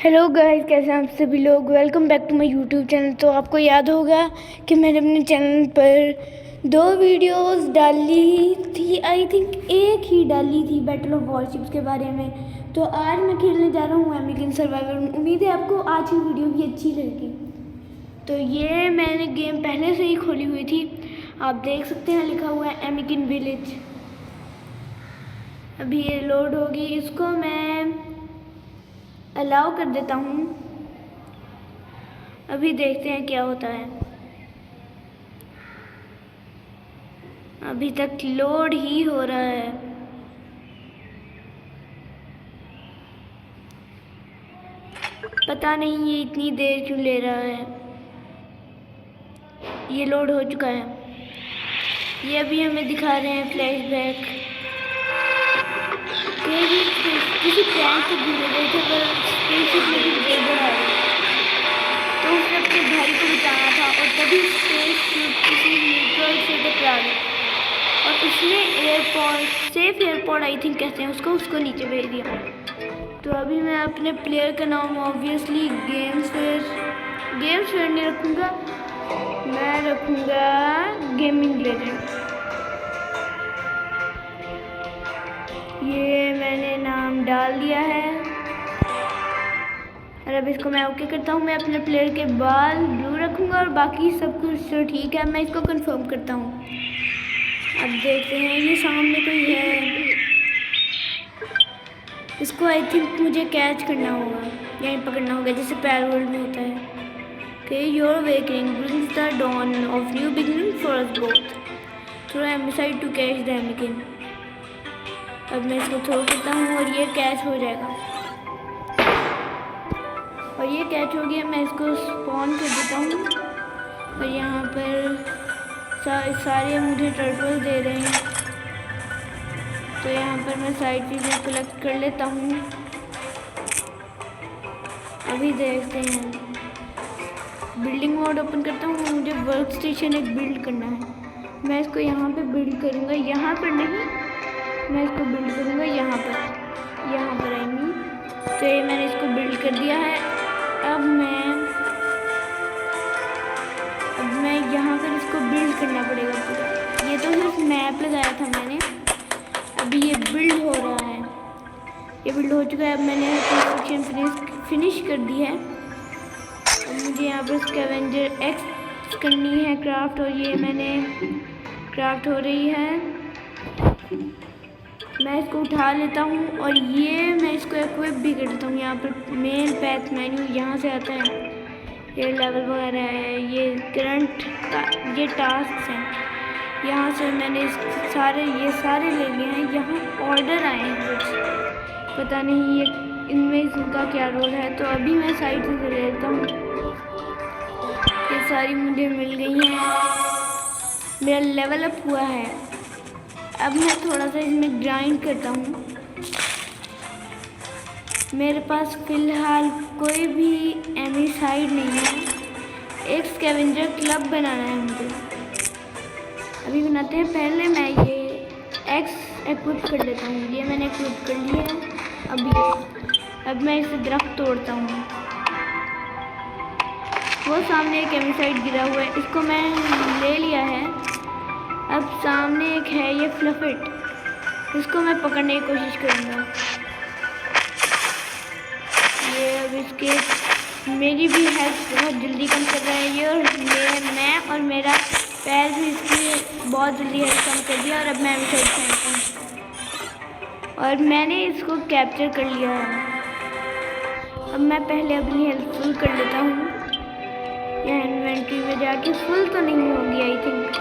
Hello guys, कैसे हैं आप सभी लोग। Welcome back to my YouTube channel. तो आपको याद होगा कि मैंने अपने चैनल पर 2 वीडियोस डाली थी। आई थिंक एक ही डाली थी बैटल ऑफ वॉरशिप्स के बारे में। तो आज मैं खेलने जा रहा हूँ अमेरिकन सर्वाइवर। उम्मीद है आपको आज की वीडियो भी अच्छी लगेगी। तो ये मैंने गेम पहले से ही खोली हुई थी, आप देख सकते हैं लिखा हुआ है अमेरिकन विलेज। अभी ये लोड होगी, इसको मैं अलाउ कर देता हूँ। अभी देखते हैं क्या होता है। अभी तक लोड ही हो रहा है। पता नहीं ये इतनी देर क्यों ले रहा है। ये लोड हो चुका है। ये अभी हमें दिखा रहे हैं फ्लैशबैक। किसी प्लान से घूमे गए थे पर स्पेसशिप में भी गड़बड़ आ गई, तो उसने अपने भाई को बचाना था और तभी स्पेसशिप किसी न्यूट्रल से टकरा गई और उसने airport, safe airport I think कहते हैं उसको नीचे भेज दिया। तो अभी मैं अपने प्लेयर का नाम ऑब्वियसली गेम्स फेयर नहीं रखूँगा, मैं रखूँगा गेमिंग लेजेंड। ये मैंने नाम डाल दिया है और अब इसको मैं ओके करता हूँ। मैं अपने प्लेयर के बाल ब्लू रखूँगा और बाकी सब कुछ तो ठीक है। मैं इसको कंफर्म करता हूँ। अब देखते हैं, ये सामने कोई है, इसको आई थिंक मुझे कैच करना होगा, यहीं पकड़ना होगा जैसे पैरोल में होता है। Okay, your awakening brings the dawn of new beginning for us both. Throw a missile to catch the Anakin. अब मैं इसको थ्रो करता हूँ और ये कैच हो जाएगा और ये कैच हो गया। मैं इसको स्पॉन कर देता हूँ और यहाँ पर सारे मुझे टर्टल दे रहे हैं, तो यहाँ पर मैं सारी चीज़ें कलेक्ट कर लेता हूँ। अभी देखते हैं, बिल्डिंग मोड ओपन करता हूँ। मुझे वर्क स्टेशन एक बिल्ड करना है। मैं इसको यहाँ पे बिल्ड करूँगा, यहाँ पर नहीं, मैं इसको बिल्ड करूँगा यहाँ पर आई मीन। तो ये मैंने इसको बिल्ड कर दिया है। अब मैं यहाँ पर इसको बिल्ड करना पड़ेगा पूरा। ये तो सिर्फ मैप लगाया था मैंने, अभी ये बिल्ड हो रहा है। ये बिल्ड हो चुका है। अब मैंने कंस्ट्रक्शन फिनिश कर दी है। अब मुझे यहाँ पर स्कैवेंजर एक्स करनी है क्राफ्ट, और ये मैंने क्राफ्ट हो रही है। मैं इसको उठा लेता हूँ और ये मैं इसको इक्विप भी कर देता हूँ। यहाँ पर मेन पैथ मेन्यू यहाँ से आता है, ये लेवल वगैरह है, ये करंट ये टास्क हैं। यहाँ से मैंने ये सारे ले लिए हैं। यहाँ ऑर्डर आए हैं कुछ, पता नहीं ये इनमें इनका क्या रोल है। तो अभी मैं साइड से ले लेता हूँ। ये सारी मुझे मिल गई हैं, मेरा लेवल अप हुआ है। अब मैं थोड़ा सा इसमें ग्राइंड करता हूँ। मेरे पास फ़िलहाल कोई भी एमिसाइड नहीं है। एक स्कैवेंजर क्लब बनाना है मुझे, अभी बनाते हैं। पहले मैं ये एक्स इक्विप कर लेता हूँ। ये मैंने इक्विप कर लिया है। अब मैं इसे दरख्त तोड़ता हूँ। वो सामने एक एमिसाइड गिरा हुआ है, इसको मैं ले लिया है। अब सामने एक है ये फ्लफिट, इसको मैं पकड़ने की कोशिश करूँगा। ये अब इसके मेरी भी हेल्थ बहुत जल्दी कम कर रहा है ये, और मैं और मेरा पैर भी इसकी बहुत जल्दी हेल्थ कम कर दिया। और अब मैं इसे फेंकता हूँ और मैंने इसको कैप्चर कर लिया है। अब मैं पहले अपनी हेल्थ फुल कर लेता हूँ। यहाँ इन्वेंट्री में जाके फुल तो नहीं होगी, आई थिंक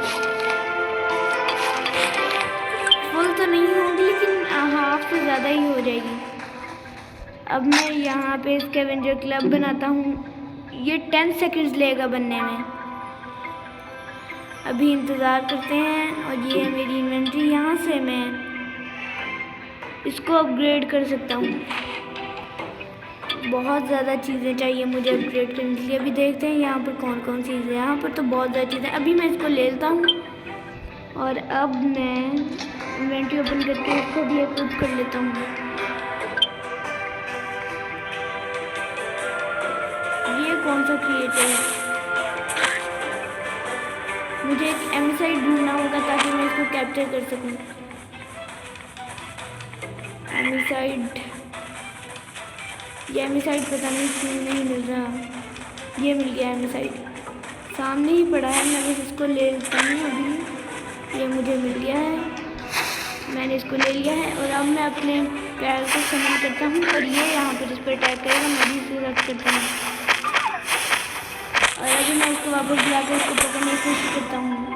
फुल तो नहीं होगी, लेकिन हाफ से ज़्यादा ही हो जाएगी। अब मैं यहाँ पे स्कैवेंजर क्लब बनाता हूँ। ये 10 सेकंड्स लेगा बनने में। अभी इंतज़ार करते हैं। और ये है मेरी इन्वेंट्री, यहाँ से मैं इसको अपग्रेड कर सकता हूँ। बहुत ज़्यादा चीज़ें चाहिए मुझे अपग्रेड करने के लिए। अभी देखते हैं यहाँ पर कौन कौन सी चीज़ें, यहाँ पर तो बहुत ज़्यादा चीज़ें। अभी मैं इसको ले लेता हूँ और अब मैं इन्वेंट्री ओपन करके इसको भी इक्विप कर लेता हूँ। कौन सा क्रिएटर है। मुझे एक एमिसाइड ढूंढना होगा ताकि मैं इसको कैप्चर कर सकूं। एमिसाइड, ये एमिसाइड पता नहीं क्यों नहीं मिल रहा। ये मिल गया एमिसाइड, सामने ही पड़ा है। मैं बस इसको ले लेता हूँ अभी। ये मुझे मिल गया है, मैंने इसको ले लिया है। और अब मैं अपने पैर को समन करता हूँ और ये यहाँ पर इस पर अटैक करेगा। मैं भी इसे रख करता हूँ और अभी मैं इसको वापस बुलाकर इसको पकड़ने की कोशिश करता हूँ।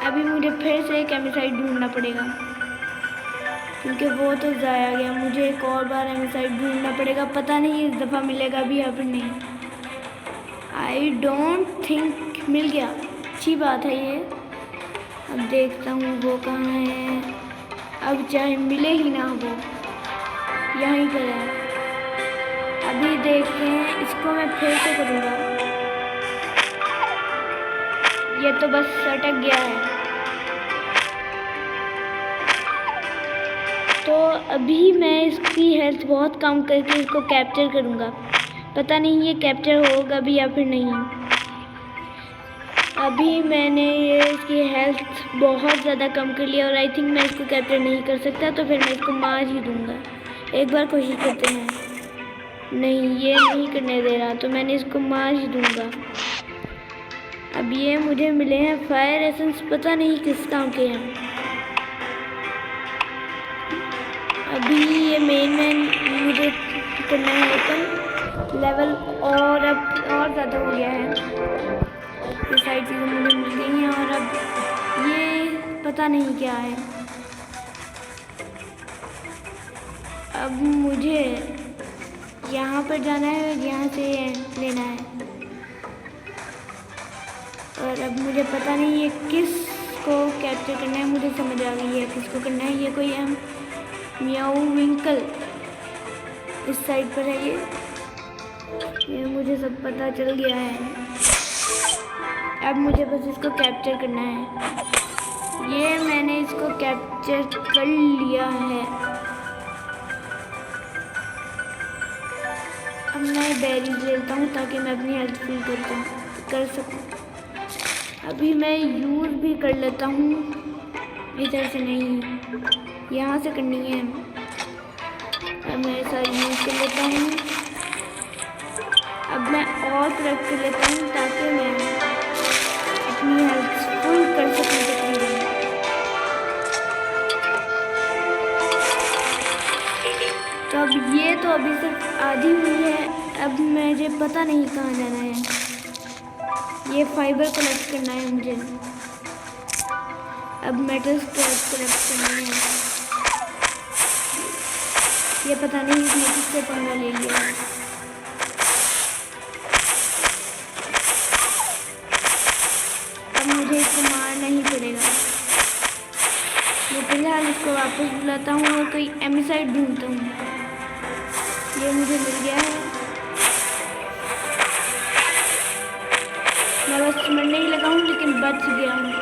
अभी मुझे फिर से एक एमिसाइड ढूंढना पड़ेगा क्योंकि वो तो ज़ाया गया। मुझे एक और बार एमिसाइड ढूंढना पड़ेगा। पता नहीं इस दफ़ा मिलेगा भी या फिर नहीं। आई डोंट थिंक मिल गया, अच्छी बात है ये। अब देखता हूँ वो कहाँ है। अब चाहे मिले ही ना वो, यहीं पर है। अभी देखते हैं, इसको मैं फिर से करूँगा। ये तो बस अटक गया है। तो अभी मैं इसकी हेल्थ बहुत कम करके इसको कैप्चर करूँगा। पता नहीं ये कैप्चर होगा भी या फिर नहीं। अभी मैंने ये इसकी हेल्थ बहुत ज़्यादा कम कर लिया और आई थिंक मैं इसको कैप्चर नहीं कर सकता, तो फिर मैं इसको मार ही दूँगा। एक बार कोशिश करते हैं। नहीं, ये नहीं करने दे रहा, तो मैंने इसको मार ही दूँगा। अब ये मुझे मिले हैं फायर एसेंस, पता नहीं किस काम के हैं। अभी ये मेन मुझे करना है ओपन लेवल, और अब और ज़्यादा हो गया है। ये सारी चीज़ें मुझे मिल गई हैं और अब ये पता नहीं क्या है। अब मुझे यहाँ पर जाना है और यहाँ से लेना है। और अब मुझे पता नहीं ये किस को कैप्चर करना है। मुझे समझ आ गई है किसको करना है। ये कोई है मियाऊ विंकल, इस साइड पर है ये मुझे सब पता चल गया है। अब मुझे बस इसको कैप्चर करना है। ये मैंने इसको कैप्चर कर लिया है। अब मैं बेरीज लेता हूँ ताकि मैं अपनी हेल्थ फुल कर सकूँ। अभी मैं यूज़ भी कर लेता हूँ, इधर से नहीं, यहाँ से करनी है। अब मैं सारी यूज़ कर लेता हूँ। अब मैं और कलेक्ट कर लेता हूँ ताकि मैं अपनी हेल्थ फुल कर सकूँ तकरीबन। तो अब ये तो अभी सिर्फ आधी हुई है। अब मुझे पता नहीं कहाँ जाना है। ये फाइबर कलेक्ट करना है मुझे। अब मेटल्स कलेक्ट करना है। ये पता नहीं इसने किससे पंगा ले लिया है। अब मुझे इसको मारना ही पड़ेगा। मैं फिलहाल इसको वापस बुलाता हूँ और कोई एमिसाइड ढूंढता हूँ। ये मुझे मिल गया है। मैं बस मरने ही लगा हूँ लेकिन बच गया हूँ।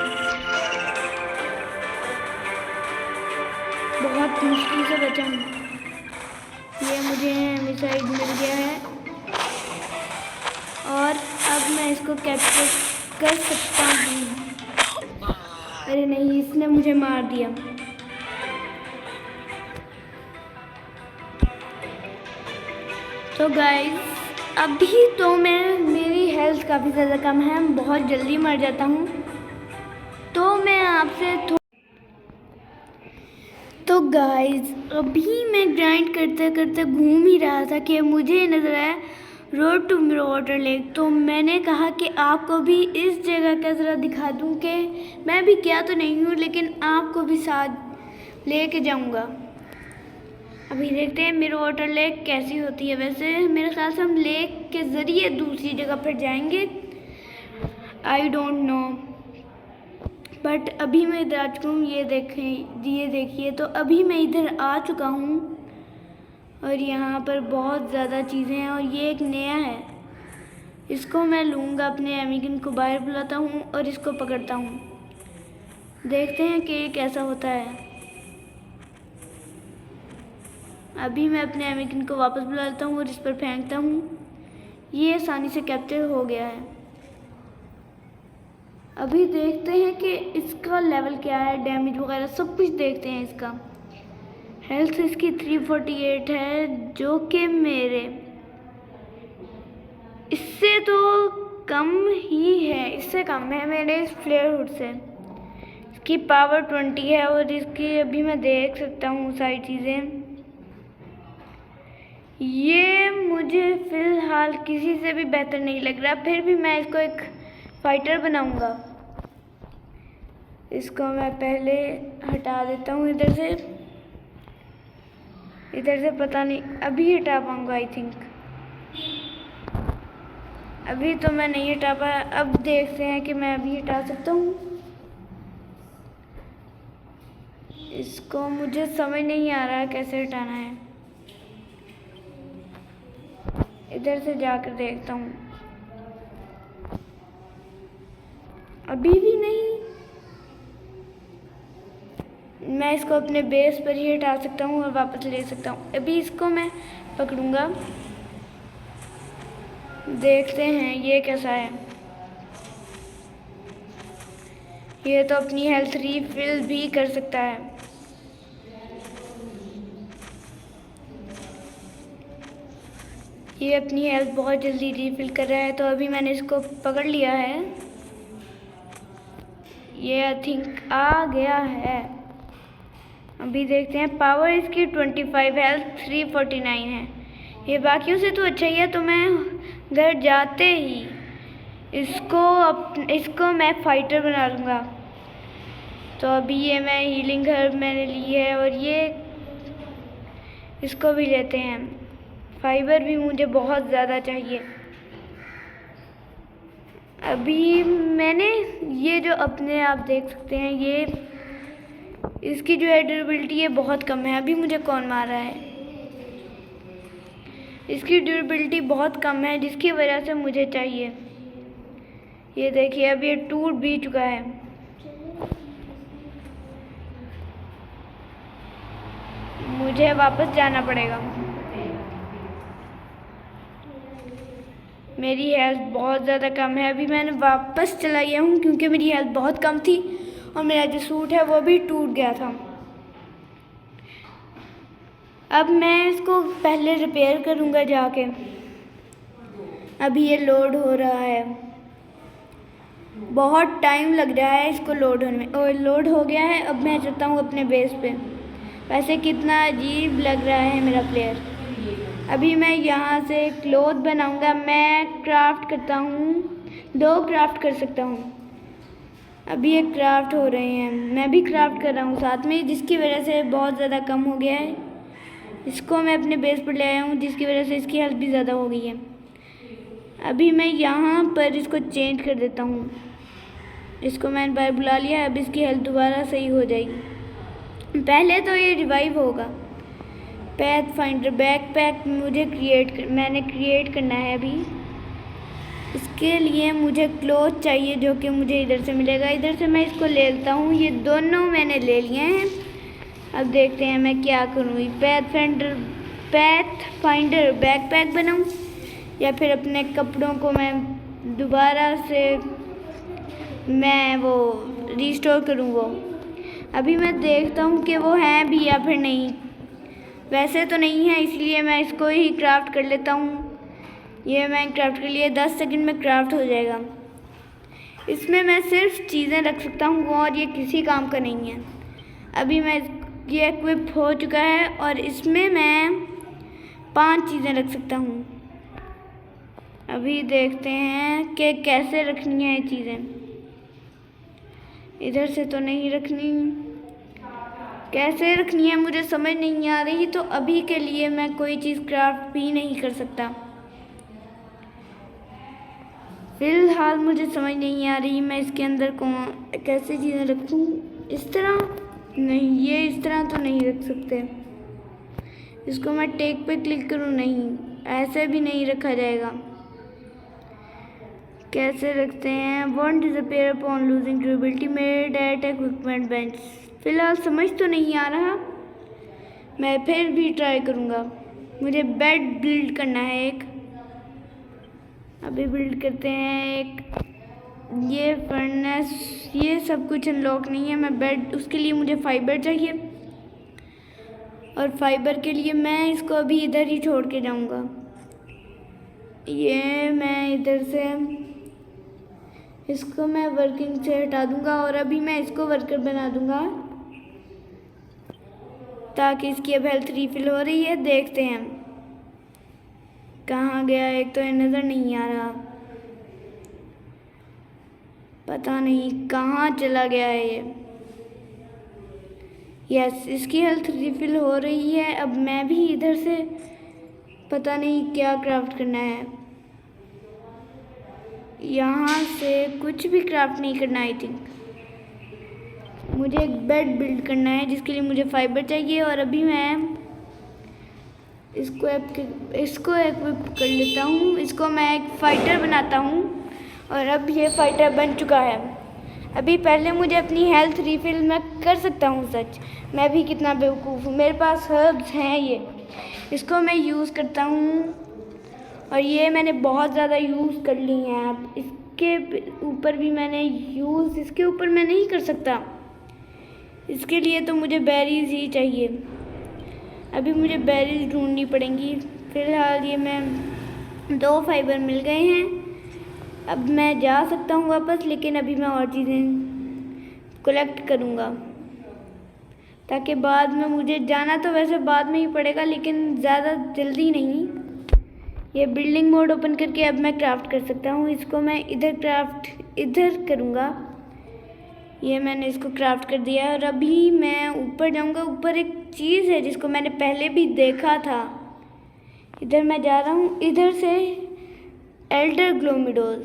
बहुत मुश्किल से बचा हूँ। ये मुझे एमिसाइड मिल गया है और अब मैं इसको कैप्चर कर सकता हूँ। अरे नहीं, इसने मुझे मार दिया। तो गाइस, अभी तो मेरी हेल्थ काफ़ी ज़्यादा कम है, बहुत जल्दी मर जाता हूँ। तो मैं आपसे तो गाइस, अभी मैं ग्राइंड करते करते घूम ही रहा था कि मुझे नज़र आया रोड टू मिरो वाटर लेक। तो मैंने कहा कि आपको भी इस जगह का ज़रा दिखा दूँ कि मैं भी गया तो नहीं हूँ लेकिन आपको भी साथ लेके जाऊँगा। अभी देखते हैं मिरो वाटर लेक कैसी होती है। वैसे मेरे ख्याल से हम लेक के ज़रिए दूसरी जगह पर जाएंगे, आई डोंट नो, बट अभी मैं इधर आ चुका हूँ। ये देखिए, तो अभी मैं इधर आ चुका हूँ और यहाँ पर बहुत ज़्यादा चीज़ें हैं और ये एक नया है। इसको मैं लूँगा, अपने अमीगन को बाहर बुलाता हूँ और इसको पकड़ता हूँ। देखते हैं कि ये कैसा होता है। अभी मैं अपने एमिकिन को वापस बुला लेता हूँ और इस पर फेंकता हूँ। ये आसानी से कैप्चर हो गया है। अभी देखते हैं कि इसका लेवल क्या है, डैमेज वगैरह सब कुछ देखते हैं। इसका हेल्थ इसकी 348 है, जो कि मेरे इससे तो कम ही है, इससे कम है मेरे इस फ्लेयर हुड से। इसकी पावर 20 है और इसकी अभी मैं देख सकता हूँ सारी चीज़ें। ये मुझे फ़िलहाल किसी से भी बेहतर नहीं लग रहा, फिर भी मैं इसको एक फाइटर बनाऊंगा। इसको मैं पहले हटा देता हूँ इधर से पता नहीं अभी हटा पाऊंगा। आई थिंक अभी तो मैं नहीं हटा पाया। अब देखते हैं कि मैं अभी हटा सकता हूँ इसको। मुझे समझ नहीं आ रहा है कैसे हटाना है। इधर से जाकर देखता हूँ, अभी भी नहीं। मैं इसको अपने बेस पर ही हटा सकता हूँ और वापस ले सकता हूँ। अभी इसको मैं पकड़ूंगा, देखते हैं ये कैसा है। ये तो अपनी हेल्थ रीफिल भी कर सकता है। ये अपनी हेल्थ बहुत जल्दी रीफिल कर रहा है। तो अभी मैंने इसको पकड़ लिया है। ये आई थिंक आ गया है। अभी देखते हैं। पावर इसकी 25, हेल्थ 349 है। ये बाकियों से तो अच्छा ही है। तो मैं घर जाते ही इसको मैं फाइटर बना लूँगा। तो अभी ये मैं हीलिंग हर्ब मैंने ली है और ये इसको भी लेते हैं। फाइबर भी मुझे बहुत ज़्यादा चाहिए। अभी मैंने ये जो अपने आप देख सकते हैं, ये इसकी जो है ड्यूरेबिलिटी है बहुत कम है। अभी मुझे कौन मार रहा है? इसकी ड्यूरेबिलिटी बहुत कम है, जिसकी वजह से मुझे चाहिए। ये देखिए अब ये टूट भी चुका है। मुझे वापस जाना पड़ेगा। मेरी हेल्थ बहुत ज़्यादा कम है। अभी मैंने वापस चला गया हूँ क्योंकि मेरी हेल्थ बहुत कम थी और मेरा जो सूट है वो भी टूट गया था। अब मैं इसको पहले रिपेयर करूँगा जाके। अभी ये लोड हो रहा है, बहुत टाइम लग रहा है इसको लोड होने में। और लोड हो गया है। अब मैं चलता हूँ अपने बेस पे। वैसे कितना अजीब लग रहा है मेरा प्लेयर। अभी मैं यहाँ से क्लॉथ बनाऊँगा। मैं क्राफ्ट करता हूँ, 2 क्राफ्ट कर सकता हूँ। अभी ये क्राफ्ट हो रहे हैं, मैं भी क्राफ्ट कर रहा हूँ साथ में, जिसकी वजह से बहुत ज़्यादा कम हो गया है। इसको मैं अपने बेस पर ले आया हूँ, जिसकी वजह से इसकी हेल्थ भी ज़्यादा हो गई है। अभी मैं यहाँ पर इसको चेंज कर देता हूँ। इसको मैंने बाहर बुला लिया। अब इसकी हेल्थ दोबारा सही हो जाएगी। पहले तो ये रिवाइव होगा। पैथ फाइंडर बैकपैक मैंने क्रिएट करना है। अभी इसके लिए मुझे क्लॉथ चाहिए, जो कि मुझे इधर से मिलेगा। इधर से मैं इसको ले लेता हूँ। ये दोनों मैंने ले लिए हैं। अब देखते हैं मैं क्या करूँ। पैथ फाइंडर बैकपैक बनाऊँ या फिर अपने कपड़ों को मैं दोबारा से मैं वो रिस्टोर करूँ। वो अभी मैं देखता हूँ कि वो हैं भी या फिर नहीं। वैसे तो नहीं है, इसलिए मैं इसको ही क्राफ्ट कर लेता हूँ। ये मैं क्राफ्ट के लिए 10 सेकंड में क्राफ्ट हो जाएगा। इसमें मैं सिर्फ चीज़ें रख सकता हूँ और ये किसी काम का नहीं है। अभी ये इक्विप हो चुका है और इसमें मैं 5 चीज़ें रख सकता हूँ। अभी देखते हैं कि कैसे रखनी है ये चीज़ें। इधर से तो नहीं रखनी, कैसे रखनी है मुझे समझ नहीं आ रही। तो अभी के लिए मैं कोई चीज़ क्राफ्ट भी नहीं कर सकता। फिलहाल मुझे समझ नहीं आ रही मैं इसके अंदर कैसे चीज़ें रखूँ। इस तरह नहीं, ये इस तरह तो नहीं रख सकते। इसको मैं टेक पे क्लिक करूँ, नहीं, ऐसे भी नहीं रखा जाएगा। कैसे रखते हैं? Want disappear upon losing durability made at equipment bench. फिलहाल समझ तो नहीं आ रहा। मैं फिर भी ट्राई करूँगा। मुझे बेड बिल्ड करना है एक, अभी बिल्ड करते हैं एक। ये फर्नेस, ये सब कुछ अनलॉक नहीं है। मैं बेड, उसके लिए मुझे फाइबर चाहिए, और फाइबर के लिए मैं इसको अभी इधर ही छोड़ के जाऊँगा। ये मैं इधर से इसको मैं वर्किंग से हटा दूँगा, और अभी मैं इसको वर्कर बना दूँगा ताकि इसकी अब हेल्थ रिफिल हो रही है। देखते हैं कहाँ गया, एक तो नज़र नहीं आ रहा, पता नहीं कहाँ चला गया है ये। यस, इसकी हेल्थ रिफिल हो रही है। अब मैं भी इधर से पता नहीं क्या क्राफ्ट करना है, यहाँ से कुछ भी क्राफ्ट नहीं करना। आई थिंक मुझे एक बेड बिल्ड करना है जिसके लिए मुझे फाइबर चाहिए, और अभी मैं इसको इक्विप कर लेता हूँ। इसको मैं एक फ़ाइटर बनाता हूँ, और अब ये फ़ाइटर बन चुका है। अभी पहले मुझे अपनी हेल्थ रिफिल मैं कर सकता हूँ। सच, मैं भी कितना बेवकूफ़ हूँ। मेरे पास हर्ब्स हैं, ये इसको मैं यूज़ करता हूँ, और ये मैंने बहुत ज़्यादा यूज़ कर ली हैं। अब इसके ऊपर भी मैंने यूज़, इसके ऊपर मैं नहीं कर सकता। इसके लिए तो मुझे बेरीज़ ही चाहिए। अभी मुझे बेरीज़ ढूंढनी पड़ेंगी। फ़िलहाल ये मैं 2 फाइबर मिल गए हैं। अब मैं जा सकता हूँ वापस, लेकिन अभी मैं और चीज़ें कलेक्ट करूँगा ताकि बाद में, मुझे जाना तो वैसे बाद में ही पड़ेगा लेकिन ज़्यादा जल्दी नहीं। ये बिल्डिंग मोड ओपन करके अब मैं क्राफ्ट कर सकता हूँ। इसको मैं इधर करूँगा। ये मैंने इसको क्राफ्ट कर दिया है, और अभी मैं ऊपर जाऊँगा। ऊपर एक चीज़ है जिसको मैंने पहले भी देखा था। इधर मैं जा रहा हूँ, इधर से एल्डर ग्लोमिडोज,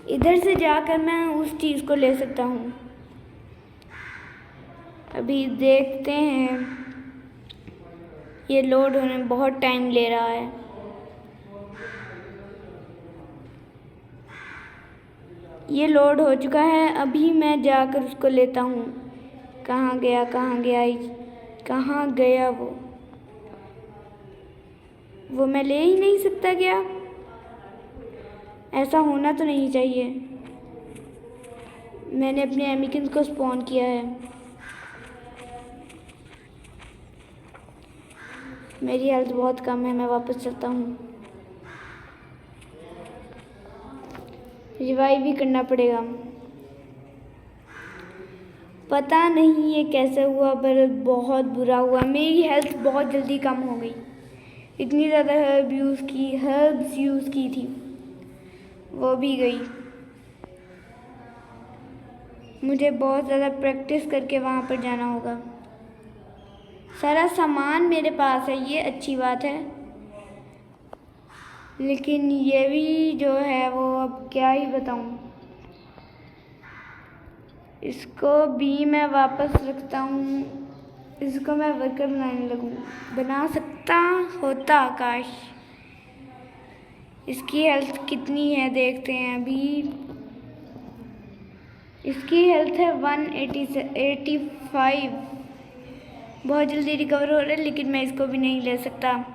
इधर से जाकर मैं उस चीज़ को ले सकता हूँ। अभी देखते हैं, ये लोड होने में बहुत टाइम ले रहा है। ये लोड हो चुका है। अभी मैं जाकर उसको लेता हूँ। कहाँ गया वो मैं ले ही नहीं सकता क्या? ऐसा होना तो नहीं चाहिए। मैंने अपने एमिकन्स को स्पॉन किया है। मेरी हेल्थ बहुत कम है, मैं वापस चलता हूँ। रिवाइव भी करना पड़ेगा। पता नहीं ये कैसे हुआ, पर बहुत बुरा हुआ। मेरी हेल्थ बहुत जल्दी कम हो गई। इतनी ज़्यादा हर्ब्स यूज़ की थी, वो भी गई। मुझे बहुत ज़्यादा प्रैक्टिस करके वहाँ पर जाना होगा। सारा सामान मेरे पास है, ये अच्छी बात है, लेकिन ये भी जो है वो अब क्या ही बताऊँ। इसको भी मैं वापस रखता हूँ। इसको मैं वर्कर बनाने लगूँ। बना सकता होता काश। इसकी हेल्थ कितनी है देखते हैं। अभी इसकी हेल्थ है 185। बहुत जल्दी रिकवर हो रहा है, लेकिन मैं इसको भी नहीं ले सकता।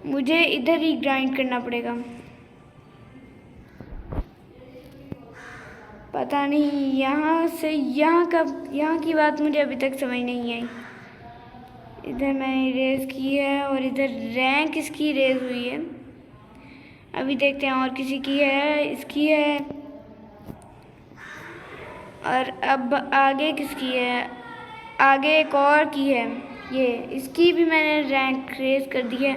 मुझे इधर ही ग्राइंड करना पड़ेगा। पता नहीं यहाँ की बात मुझे अभी तक समझ नहीं आई। इधर मैंने रेस की है, और इधर रैंक इसकी रेस हुई है। अभी देखते हैं और किसी की है। इसकी है, और अब आगे किसकी है? आगे एक और की है। ये इसकी भी मैंने रैंक रेस कर दी है।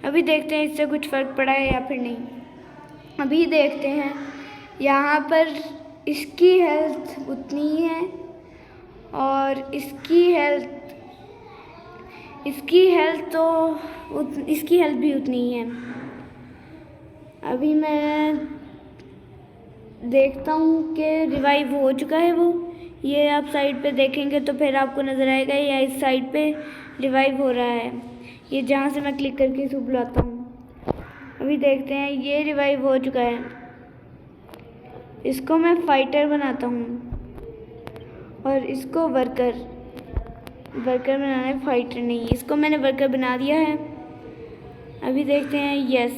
अभी देखते हैं इससे कुछ फ़र्क पड़ा है या फिर नहीं। अभी देखते हैं। यहाँ पर इसकी हेल्थ उतनी है, और इसकी हेल्थ भी उतनी ही है। अभी मैं देखता हूँ कि रिवाइव हो चुका है वो। ये आप साइड पे देखेंगे तो फिर आपको नज़र आएगा, या इस साइड पे रिवाइव हो रहा है। ये जहाँ से मैं क्लिक करके इसको बुलाता हूँ। अभी देखते हैं, ये रिवाइव हो चुका है। इसको मैं फाइटर बनाता हूँ, और इसको वर्कर। वर्कर बनाना है, फाइटर नहीं। इसको मैंने वर्कर बना दिया है। अभी देखते हैं, यस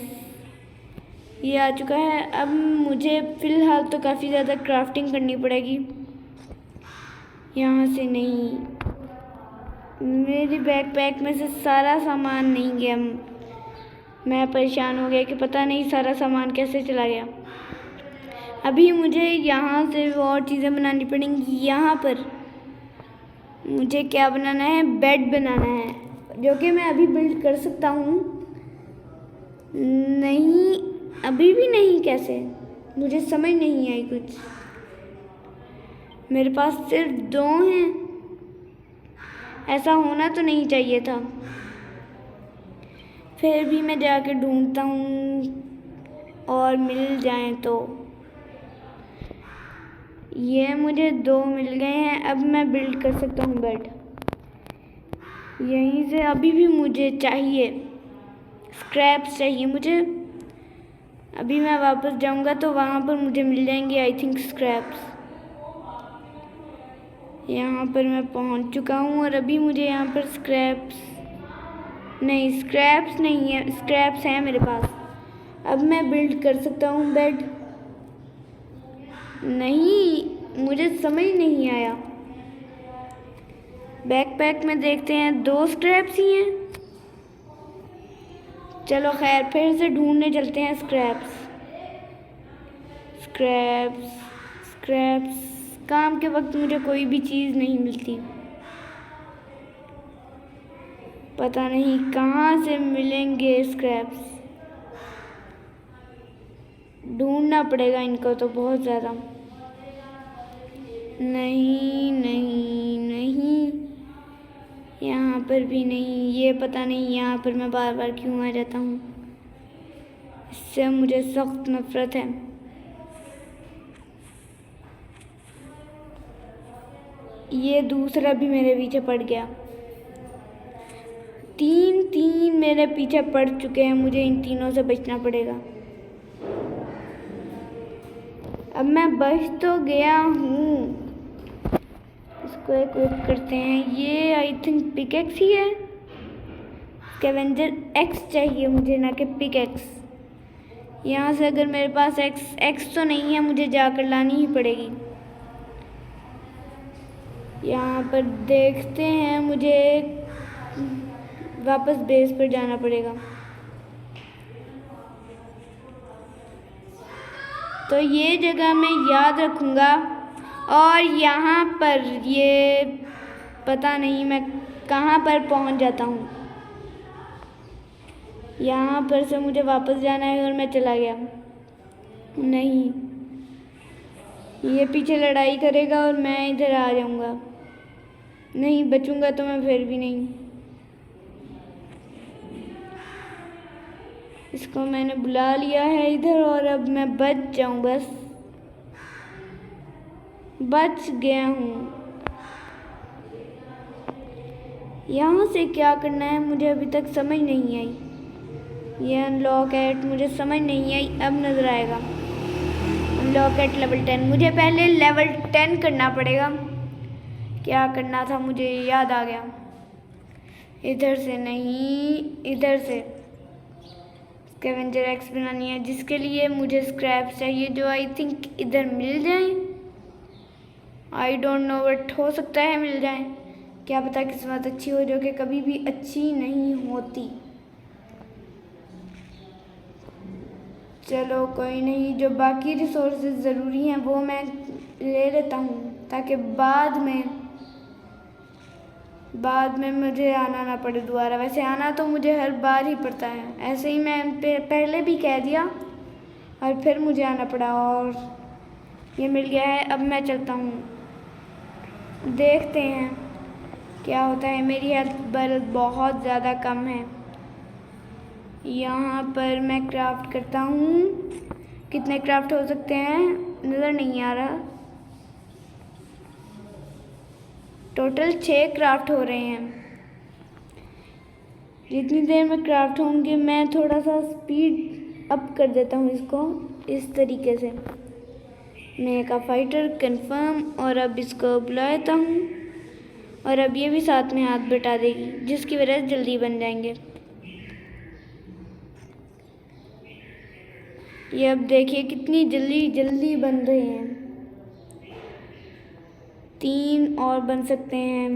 ये आ चुका है। अब मुझे फ़िलहाल तो काफ़ी ज़्यादा क्राफ्टिंग करनी पड़ेगी। यहाँ से नहीं, मेरी बैकपैक में से सारा सामान नहीं गया। मैं परेशान हो गया कि पता नहीं सारा सामान कैसे चला गया। अभी मुझे यहाँ से और चीज़ें बनानी पड़ेंगी। यहाँ पर मुझे क्या बनाना है, बेड बनाना है, जो कि मैं अभी बिल्ड कर सकता हूँ। नहीं, अभी भी नहीं, कैसे, मुझे समझ नहीं आई कुछ। मेरे पास सिर्फ 2 हैं, ऐसा होना तो नहीं चाहिए था। फिर भी मैं जाके ढूंढता हूँ और मिल जाए तो। ये मुझे 2 मिल गए हैं। अब मैं बिल्ड कर सकता हूँ बेड यहीं से। अभी भी मुझे चाहिए स्क्रैप्स चाहिए मुझे। अभी मैं वापस जाऊँगा तो वहाँ पर मुझे मिल जाएंगे आई थिंक स्क्रैप्स। यहाँ पर मैं पहुँच चुका हूँ और अभी मुझे यहाँ पर स्क्रैप्स नहीं, स्क्रैप्स नहीं है, स्क्रैप्स हैं मेरे पास। अब मैं बिल्ड कर सकता हूँ बेड। नहीं, मुझे समझ नहीं आया। बैकपैक में देखते हैं 2 स्क्रैप्स ही हैं। चलो खैर, फिर से ढूंढने चलते हैं स्क्रैप्स। स्क्रैप्स स्क्रैप्स काम के वक्त मुझे कोई भी चीज़ नहीं मिलती। पता नहीं कहाँ से मिलेंगे स्क्रैप्स। ढूंढना पड़ेगा इनको तो बहुत ज़्यादा। नहीं नहीं नहीं, यहाँ पर भी नहीं। ये पता नहीं यहाँ पर मैं बार बार क्यों आ जाता हूँ, इससे मुझे सख्त नफरत है। ये दूसरा भी मेरे पीछे पड़ गया। 3 मेरे पीछे पड़ चुके हैं। मुझे इन तीनों से बचना पड़ेगा। अब मैं बच तो गया हूँ। इसको इक्विप करते हैं। ये आई थिंक पिकैक्स ही है। स्कैवेंजर एक्स चाहिए मुझे, ना कि पिकैक्स। यहाँ से अगर मेरे पास एक्स तो नहीं है, मुझे जाकर लानी ही पड़ेगी। यहाँ पर देखते हैं, मुझे वापस बेस पर जाना पड़ेगा। तो ये जगह मैं याद रखूँगा। और यहाँ पर ये पता नहीं मैं कहाँ पर पहुँच जाता हूँ। यहाँ पर से मुझे वापस जाना है और मैं चला गया। नहीं, ये पीछे लड़ाई करेगा और मैं इधर आ जाऊँगा। नहीं, बचूँगा तो मैं फिर भी नहीं। इसको मैंने बुला लिया है इधर और अब मैं बच जाऊँ, बस बच गया हूँ। यहाँ से क्या करना है मुझे अभी तक समझ नहीं आई। ये अनलॉक एट मुझे समझ नहीं आई, अब नज़र आएगा। अनलॉक एट लेवल 10, मुझे पहले लेवल 10 करना पड़ेगा। क्या करना था मुझे याद आ गया। इधर से नहीं, इधर से स्कैवेंजर एक्स बनानी है, जिसके लिए मुझे स्क्रैप्स चाहिए, जो आई थिंक इधर मिल जाए। आई डोंट नो, बट हो सकता है मिल जाए। क्या पता किस्मत अच्छी हो, जो कि कभी भी अच्छी नहीं होती। चलो कोई नहीं, जो बाकी रिसोर्सेज ज़रूरी हैं वो मैं ले लेता हूँ, ताकि बाद में मुझे आना ना पड़े दोबारा। वैसे आना तो मुझे हर बार ही पड़ता है, ऐसे ही मैं पहले भी कह दिया और फिर मुझे आना पड़ा। और ये मिल गया है। अब मैं चलता हूँ, देखते हैं क्या होता है। मेरी हेल्थ बहुत ज़्यादा कम है। यहाँ पर मैं क्राफ्ट करता हूँ। कितने क्राफ्ट हो सकते हैं नज़र नहीं आ रहा। टोटल 6 क्राफ्ट हो रहे हैं। जितनी देर में क्राफ्ट होंगे मैं थोड़ा सा स्पीड अप कर देता हूँ इसको, इस तरीके से। मैं का फाइटर कंफर्म, और अब इसको बुलाता हूँ और अब ये भी साथ में हाथ बटा देगी, जिसकी वजह से जल्दी बन जाएंगे। ये अब देखिए कितनी जल्दी जल्दी बन रहे हैं। 3 और बन सकते हैं,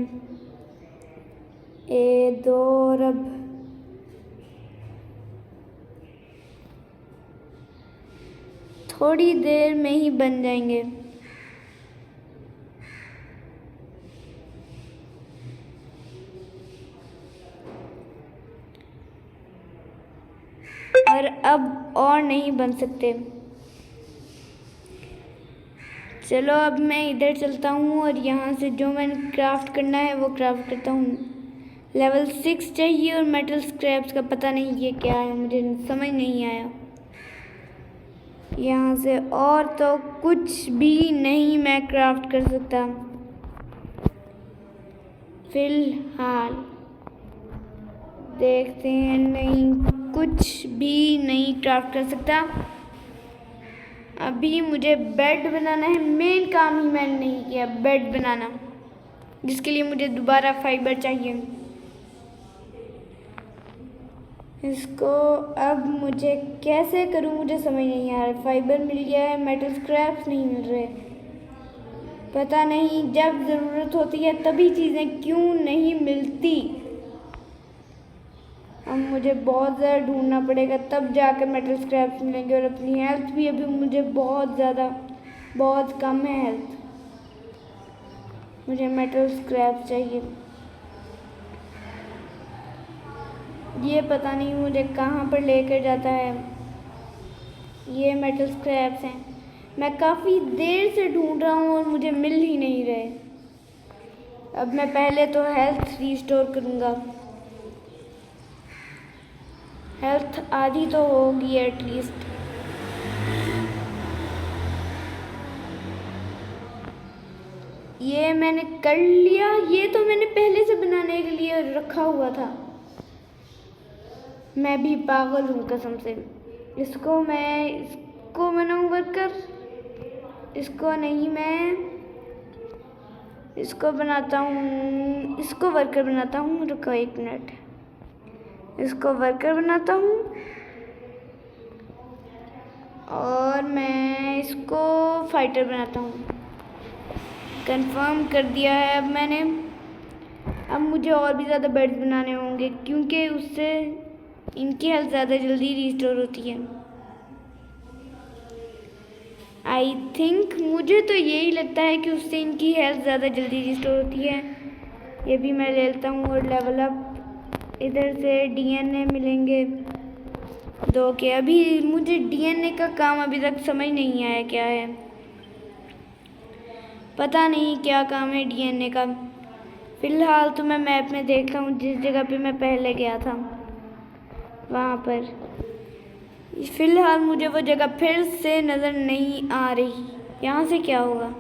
1 2 और अब थोड़ी देर में ही बन जाएंगे। और अब और नहीं बन सकते। चलो अब मैं इधर चलता हूँ और यहाँ से जो मैंने क्राफ्ट करना है वो क्राफ्ट करता हूँ। लेवल 6 चाहिए और मेटल स्क्रैप्स का पता नहीं ये क्या है, मुझे समझ नहीं आया। यहाँ से और तो कुछ भी नहीं मैं क्राफ्ट कर सकता फिलहाल। देखते हैं, नहीं कुछ भी नहीं क्राफ्ट कर सकता। अभी मुझे बेड बनाना है, मेन काम ही मैंने नहीं किया, बेड बनाना, जिसके लिए मुझे दोबारा फाइबर चाहिए। इसको अब मुझे कैसे करूं मुझे समझ नहीं आ रहा। फाइबर मिल गया है, मेटल स्क्रैप्स नहीं मिल रहे। पता नहीं जब ज़रूरत होती है तभी चीज़ें क्यों नहीं मिलती। अब मुझे बहुत ज़्यादा ढूंढना पड़ेगा, तब जाकर मेटल स्क्रैप्स मिलेंगे। और अपनी हेल्थ भी अभी मुझे बहुत कम है हेल्थ। मुझे मेटल स्क्रैप्स चाहिए। ये पता नहीं मुझे कहाँ पर लेकर जाता है। ये मेटल स्क्रैप्स हैं, मैं काफ़ी देर से ढूंढ रहा हूँ और मुझे मिल ही नहीं रहे। अब मैं पहले तो हेल्थ रिस्टोर करूँगा। हेल्थ आधी तो होगी एटलीस्ट। ये मैंने कर लिया। ये तो मैंने पहले से बनाने के लिए रखा हुआ था। मैं भी पागल हूँ कसम से। इसको बनाऊँ वर्कर, इसको नहीं, मैं इसको बनाता हूँ, इसको वर्कर बनाता हूँ। रुको 1 मिनट, इसको वर्कर बनाता हूँ और मैं इसको फाइटर बनाता हूँ। कंफर्म कर दिया है अब मैंने। अब मुझे और भी ज़्यादा बेड्स बनाने होंगे, क्योंकि उससे इनकी हेल्थ ज़्यादा जल्दी रिस्टोर होती है। आई थिंक, मुझे तो यही लगता है कि उससे इनकी हेल्थ ज़्यादा जल्दी रिस्टोर होती है। ये भी मैं ले लेता हूँ और लेवल अप। इधर से डीएनए मिलेंगे 2 के। अभी मुझे डीएनए का काम अभी तक समझ नहीं आया क्या है, पता नहीं क्या काम है डीएनए का। फ़िलहाल तो मैं मैप में देखता हूँ जिस जगह पे मैं पहले गया था वहाँ पर। फ़िलहाल मुझे वो जगह फिर से नज़र नहीं आ रही। यहाँ से क्या होगा?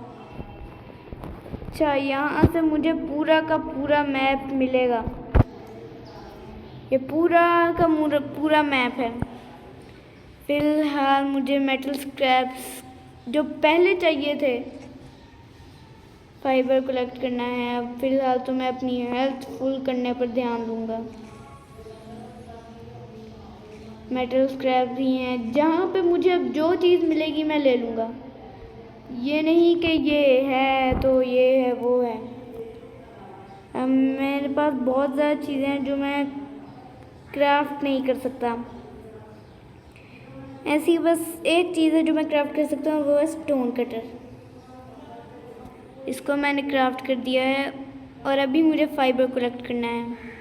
अच्छा, यहाँ से मुझे पूरा का पूरा मैप मिलेगा। ये पूरा का पूरा मैप है। फ़िलहाल मुझे मेटल स्क्रैप्स जो पहले चाहिए थे, फाइबर कलेक्ट करना है। अब फ़िलहाल तो मैं अपनी हेल्थ फुल करने पर ध्यान दूँगा। मेटल स्क्रैप भी हैं, जहाँ पे मुझे अब जो चीज़ मिलेगी मैं ले लूँगा। ये नहीं कि ये है तो ये है वो है। अब मेरे पास बहुत ज़्यादा चीज़ें हैं जो मैं क्राफ्ट नहीं कर सकता। ऐसी बस एक चीज़ है जो मैं क्राफ्ट कर सकता हूँ, वो है स्टोन कटर। इसको मैंने क्राफ्ट कर दिया है और अभी मुझे फाइबर कलेक्ट करना है।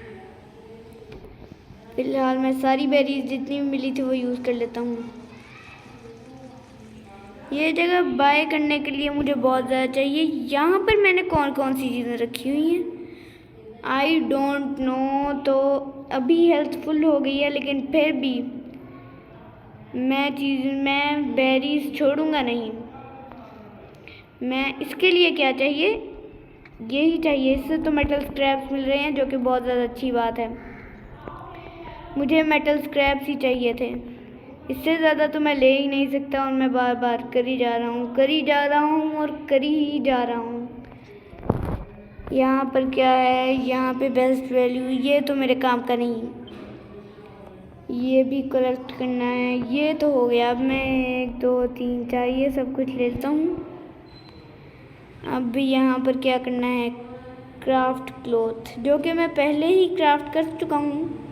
फ़िलहाल मैं सारी बेरीज जितनी भी मिली थी वो यूज़ कर लेता हूँ। ये जगह बाय करने के लिए मुझे बहुत ज़्यादा चाहिए। यहाँ पर मैंने कौन कौन सी चीज़ें रखी हुई हैं आई डोंट नो। तो अभी हेल्थ फुल हो गई है, लेकिन फिर भी मैं बेरीज छोड़ूंगा नहीं। मैं इसके लिए क्या चाहिए, यही चाहिए। इससे तो मेटल स्क्रैप्स मिल रहे हैं, जो कि बहुत ज़्यादा अच्छी बात है। मुझे मेटल स्क्रैप्स ही चाहिए थे, इससे ज़्यादा तो मैं ले ही नहीं सकता। और मैं बार बार करी जा रहा हूँ और करी ही जा रहा हूँ। यहाँ पर क्या है, यहाँ पे बेस्ट वैल्यू, ये तो मेरे काम का नहीं। ये भी कलेक्ट करना है, ये तो हो गया। अब मैं 1 2 3 4 ये सब कुछ लेता हूँ। अब यहाँ पर क्या करना है, क्राफ्ट क्लॉथ, जो कि मैं पहले ही क्राफ्ट कर चुका हूँ,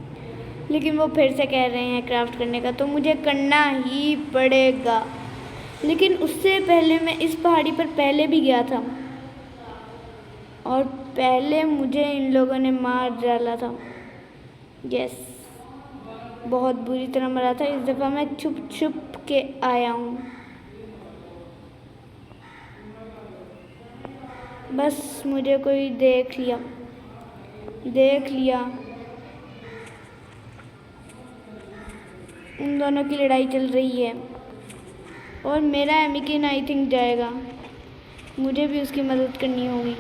लेकिन वो फिर से कह रहे हैं क्राफ्ट करने का, तो मुझे करना ही पड़ेगा। लेकिन उससे पहले मैं इस पहाड़ी पर पहले भी गया था और पहले मुझे इन लोगों ने मार डाला था। यस, बहुत बुरी तरह मरा था। इस दफ़ा मैं छुप छुप के आया हूँ। बस मुझे कोई देख लिया। उन दोनों की लड़ाई चल रही है और मेरा एमिकिन आई थिंक जाएगा। मुझे भी उसकी मदद करनी होगी।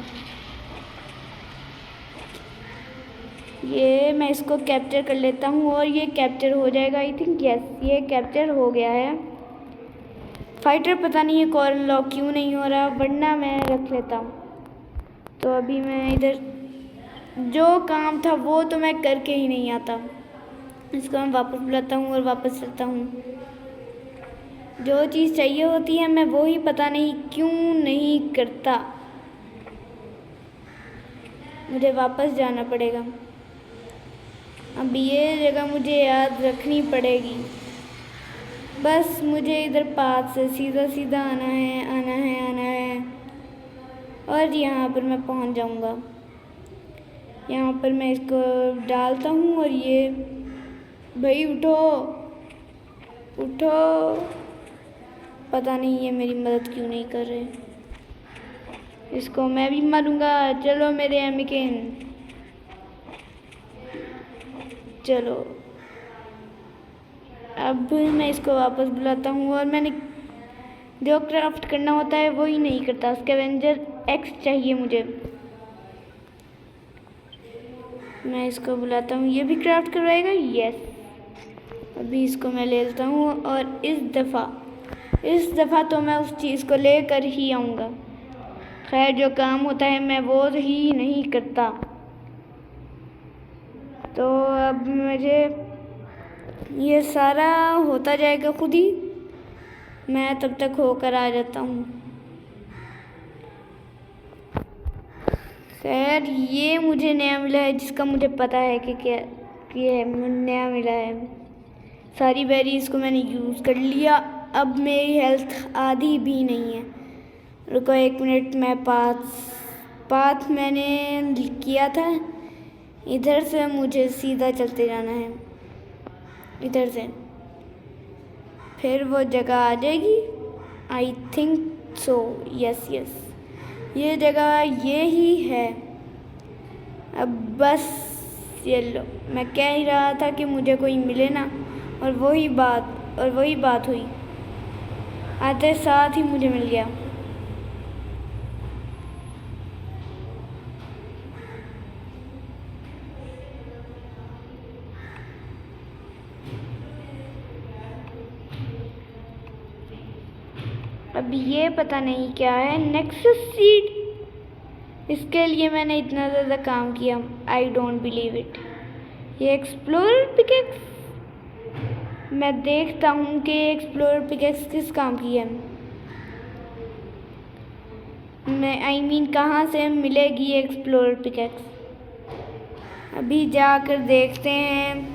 ये मैं इसको कैप्चर कर लेता हूँ और ये कैप्चर हो जाएगा आई थिंक। यस, ये कैप्चर हो गया है। फाइटर पता नहीं है कॉर्न लॉक क्यों नहीं हो रहा, वरना मैं रख लेता हूँ। तो अभी मैं इधर जो काम था वो तो मैं करके ही नहीं आता। इसको मैं वापस बुलाता हूँ और वापस चलता हूँ। जो चीज़ चाहिए होती है मैं वो ही पता नहीं क्यों नहीं करता। मुझे वापस जाना पड़ेगा। अब ये जगह मुझे याद रखनी पड़ेगी। बस मुझे इधर पाथ से सीधा सीधा आना है और यहाँ पर मैं पहुँच जाऊँगा। यहाँ पर मैं इसको डालता हूँ और ये, भाई उठो पता नहीं ये मेरी मदद क्यों नहीं कर रहे। इसको मैं भी मारूंगा। चलो मेरे एमिकिन, चलो। अब मैं इसको वापस बुलाता हूँ और मैंने जो क्राफ्ट करना होता है वो ही नहीं करता। स्कैवेंजर एक्स चाहिए मुझे। मैं इसको बुलाता हूँ, ये भी क्राफ्ट करवाएगा। यस, अभी इसको मैं ले लेता हूँ और इस दफ़ा तो मैं उस चीज़ को लेकर ही आऊँगा। खैर, जो काम होता है मैं वो ही नहीं करता। तो अब मुझे ये सारा होता जाएगा खुद ही। मैं तब तक होकर आ जाता हूँ। खैर, ये मुझे नया मिला है, जिसका मुझे पता है कि क्या ये नया मिला है। सारी बेरीज को मैंने यूज़ कर लिया। अब मेरी हेल्थ आधी भी नहीं है। रुको 1 मिनट, मैं पाथ मैंने किया था। इधर से मुझे सीधा चलते जाना है, इधर से, फिर वो जगह आ जाएगी। I think so. यस, ये जगह ये ही है। अब बस ये लो, मैं कह ही रहा था कि मुझे कोई मिले ना, और वही बात हुई। आते साथ ही मुझे मिल गया। अब ये पता नहीं क्या है, नेक्सस सीड। इसके लिए मैंने इतना ज़्यादा काम किया। I don't believe it. ये एक्सप्लोरर पिकेक्स, मैं देखता हूँ कि एक्सप्लोरर पिकेक्स किस काम की है। आई मीन कहाँ से मिलेगी एक्सप्लोरर पिकेक्स? अभी जाकर देखते हैं।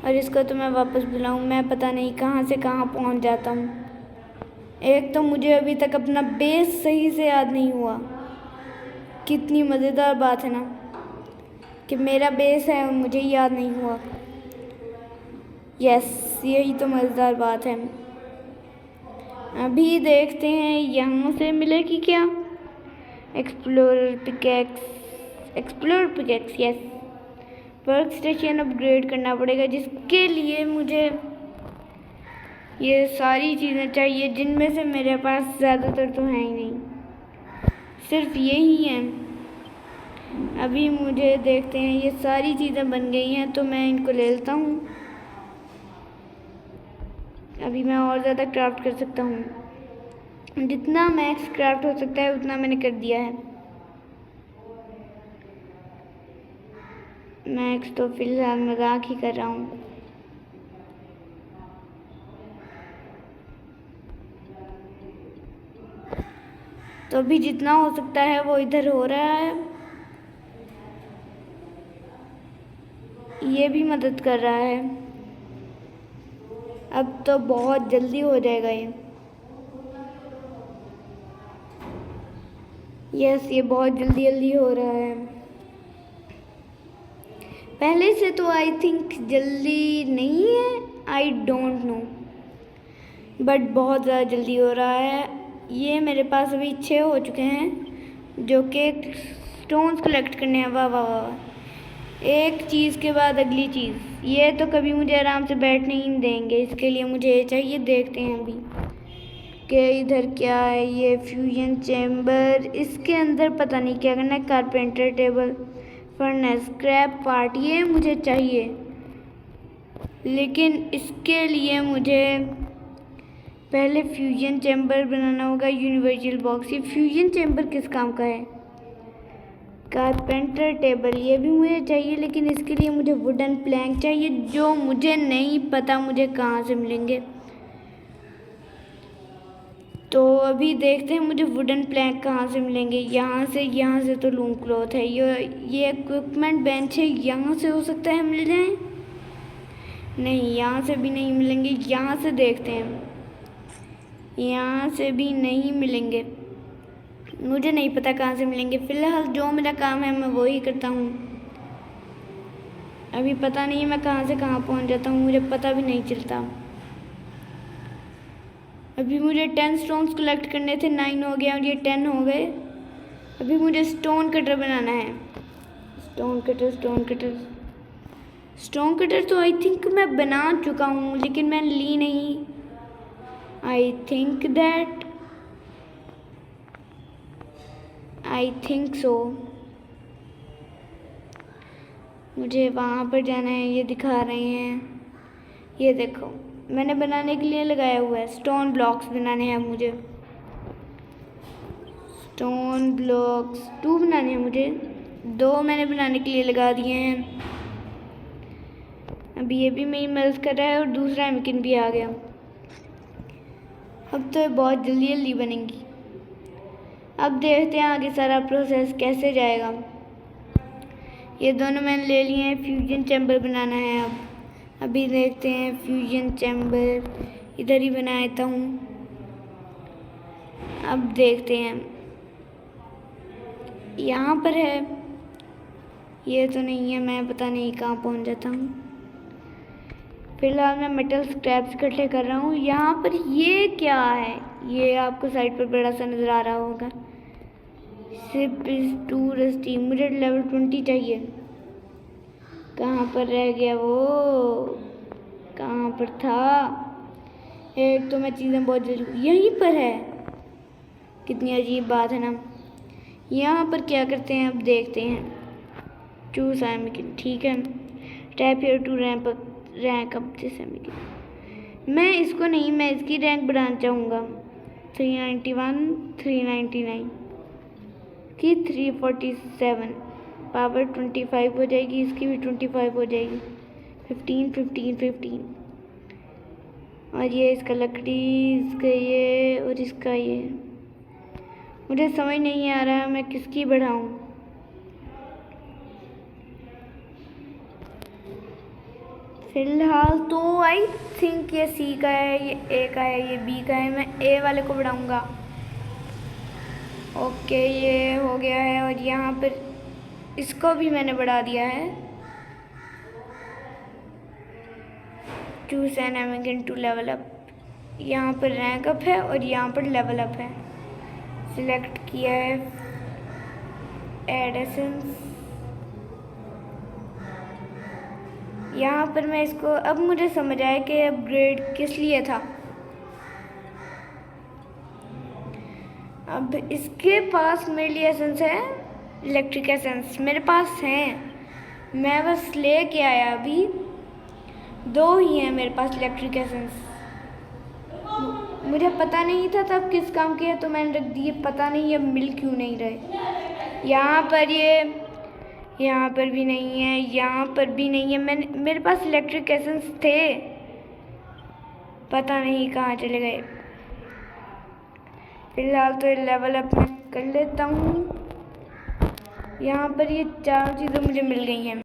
और इसको तो मैं वापस बुलाऊँ, मैं पता नहीं कहाँ से कहाँ पहुँच जाता हूँ। एक तो मुझे अभी तक अपना बेस सही से याद नहीं हुआ। कितनी मज़ेदार बात है ना कि मेरा बेस है और मुझे याद नहीं हुआ। यस, यही तो मज़ेदार बात है। अभी देखते हैं यहाँ से मिलेगी क्या explorer pickaxe. Yes, work station upgrade करना पड़ेगा, जिसके लिए मुझे ये सारी चीज़ें चाहिए, जिनमें से मेरे पास ज़्यादातर तो हैं ही नहीं, सिर्फ यही हैं। अभी मुझे देखते हैं, ये सारी चीज़ें बन गई हैं तो मैं इनको ले लेता हूँ। अभी मैं और ज़्यादा क्राफ्ट कर सकता हूँ। जितना मैक्स क्राफ्ट हो सकता है उतना मैंने कर दिया है। मैक्स तो फिलहाल मजाक ही कर रहा हूँ। तो अभी जितना हो सकता है वो इधर हो रहा है। ये भी मदद कर रहा है। अब तो बहुत जल्दी हो जाएगा ये। यस, ये बहुत जल्दी जल्दी हो रहा है। पहले से तो आई थिंक जल्दी नहीं है, आई डोंट नो, बट बहुत ज़्यादा जल्दी हो रहा है। ये मेरे पास अभी 6 हो चुके हैं जो कि स्टोन्स कलेक्ट करने हैं। वाह वाह वाह, एक चीज़ के बाद अगली चीज़। ये तो कभी मुझे आराम से बैठने ही नहीं देंगे, इसके लिए मुझे ये चाहिए। देखते हैं अभी कि इधर क्या है। ये फ्यूजन चैम्बर, इसके अंदर पता नहीं क्या करना है। Carpenter table, furnace, scrap part, ये मुझे चाहिए, लेकिन इसके लिए मुझे पहले फ्यूजन चैम्बर बनाना होगा। यूनिवर्सल बॉक्स, ये फ्यूजन चैम्बर किस काम का है? कारपेंटर टेबल, ये भी मुझे चाहिए, लेकिन इसके लिए मुझे वुडन प्लैंक चाहिए जो मुझे नहीं पता मुझे कहाँ से मिलेंगे। तो अभी देखते हैं मुझे वुडन प्लैंक कहाँ से मिलेंगे। यहाँ से तो लूम क्लॉथ है। ये इक्विपमेंट बेंच है, यहाँ से हो सकता है मिल जाए। नहीं, यहाँ से भी नहीं मिलेंगे। यहाँ से देखते हैं, यहाँ से भी नहीं मिलेंगे। मुझे नहीं पता कहाँ से मिलेंगे। फ़िलहाल जो मेरा काम है मैं वो ही करता हूँ। अभी पता नहीं मैं कहाँ से कहाँ पहुँच जाता हूँ, मुझे पता भी नहीं चलता। अभी मुझे 10 स्टोन्स कलेक्ट करने थे, 9 हो गया और ये 10 हो गए। अभी मुझे स्टोन कटर बनाना है। स्टोन कटर तो आई थिंक मैं बना चुका हूँ, लेकिन मैं ली नहीं। I think so. मुझे वहाँ पर जाना है, ये दिखा रहे हैं। ये देखो, मैंने बनाने के लिए लगाया हुआ है। स्टोन ब्लॉक्स बनाने हैं मुझे। स्टोन ब्लॉक्स 2 बनाने हैं मुझे। 2 मैंने बनाने के लिए लगा दिए हैं। अभी ये भी मेरी मदद कर रहा है और दूसरा एमकिन भी आ गया। अब तो ये बहुत जल्दी जल्दी बनेंगी। अब देखते हैं आगे सारा प्रोसेस कैसे जाएगा। ये दोनों मैंने ले लिए हैं। फ्यूजन चैम्बर बनाना है अब। अभी देखते हैं फ्यूजन चैम्बर इधर ही बना देता हूँ। अब देखते हैं, यहाँ पर है। ये तो नहीं है, मैं पता नहीं कहाँ पहुँच जाता हूँ। फिलहाल मैं मेटल स्क्रैप्स इकट्ठे कर रहा हूँ। यहाँ पर ये क्या है? ये आपको साइड पर बड़ा सा नज़र आ रहा होगा। सिप इज टू रस्टी, मुझे लेवल 20 चाहिए। कहाँ पर रह गया वो? कहाँ पर था? एक तो मैं चीज़ें बहुत जल्दी, यहीं पर है। कितनी अजीब बात है ना। यहाँ पर क्या करते हैं अब देखते हैं। चूज एमिकन, ठीक है। Tap here to rank up this amicon. मैं इसको नहीं, मैं इसकी रैंक बढ़ाना चाहूँगा। 391, 399 की 347, पावर 25 हो जाएगी, इसकी भी 25 हो जाएगी। 15, 15, 15। और ये इसका लकड़ी, इसका ये और इसका ये। मुझे समझ नहीं आ रहा मैं किसकी बढ़ाऊँ। फिलहाल तो आई थिंक ये सी का है, ये ए का है, ये बी का है। मैं ए वाले को बढ़ाऊँगा। ओके, ये हो गया है। और यहाँ पर इसको भी मैंने बढ़ा दिया है। Choose an amicon to level up. यहाँ पर रैंक अप है और यहाँ पर लेवल अप है। सिलेक्ट किया है, ऐड एसेंस। यहाँ पर मैं इसको, अब मुझे समझ आया कि अपग्रेड किस लिए था। अब इसके पास मेरे लिए एसेंस है, इलेक्ट्रिक एसेंस मेरे पास हैं। मैं बस ले के आया, अभी 2 ही हैं मेरे पास इलेक्ट्रिक एसेंस। मुझे पता नहीं था तब किस काम के है तो मैंने रख दिए, पता नहीं अब मिल क्यों नहीं रहे। यहाँ पर भी नहीं है, यहाँ पर भी नहीं है। मेरे पास इलेक्ट्रिक एसेंस थे, पता नहीं कहाँ चले गए। फिलहाल तो ये लेवल अप मैं कर लेता हूँ। यहाँ पर ये चारों चीज़ें मुझे मिल गई हैं।